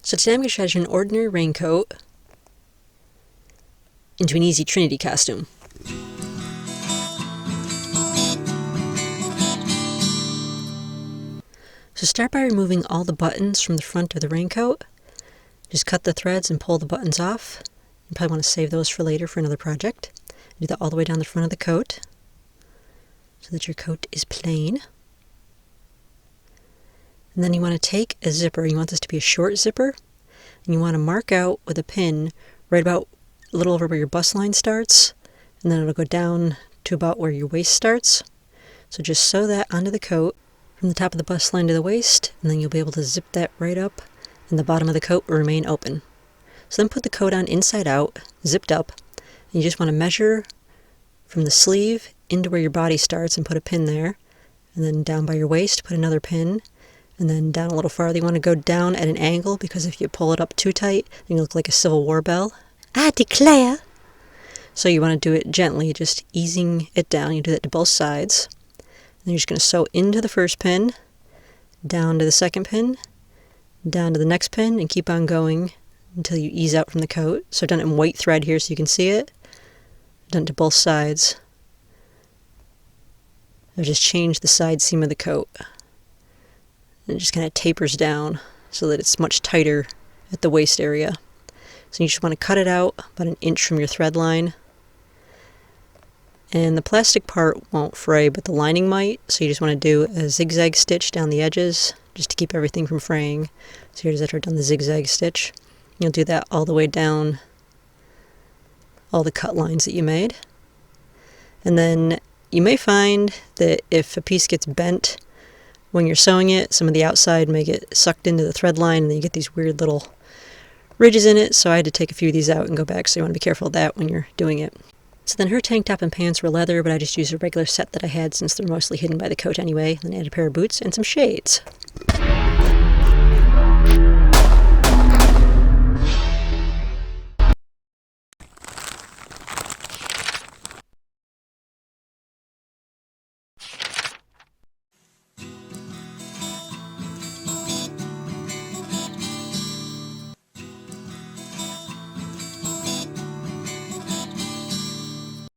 So today I'm going to change an ordinary raincoat into an easy Trinity costume. So start by removing all the buttons from the front of the raincoat. Just cut the threads and pull the buttons off. You probably want to save those for later for another project. Do that all the way down the front of the coat so that your coat is plain. And then you want to take a zipper. You want this to be a short zipper. And you want to mark out with a pin right about a little over where your bust line starts. And then it'll go down to about where your waist starts. So just sew that onto the coat from the top of the bust line to the waist. And then you'll be able to zip that right up. And the bottom of the coat will remain open. So then put the coat on inside out, zipped up. And you just want to measure from the sleeve into where your body starts and put a pin there. And then down by your waist, put another pin. And then down a little farther. You want to go down at an angle, because if you pull it up too tight, then you look like a Civil War belle. I declare! So you want to do it gently, just easing it down. You do that to both sides. And you're just going to sew into the first pin, down to the second pin, down to the next pin, and keep on going until you ease out from the coat. So I've done it in white thread here so you can see it. I've done it to both sides. I've just changed the side seam of the coat. And it just kind of tapers down so that it's much tighter at the waist area. So you just want to cut it out about an inch from your thread line. And the plastic part won't fray, but the lining might. So you just want to do a zigzag stitch down the edges just to keep everything from fraying. So here's after I've done the zigzag stitch. You'll do that all the way down all the cut lines that you made. And then you may find that if a piece gets bent when you're sewing it, some of the outside may get sucked into the thread line and then you get these weird little ridges in it. So I had to take a few of these out and go back. So you want to be careful of that when you're doing it. So then her tank top and pants were leather, but I just used a regular set that I had since they're mostly hidden by the coat anyway. Then I had a pair of boots and some shades.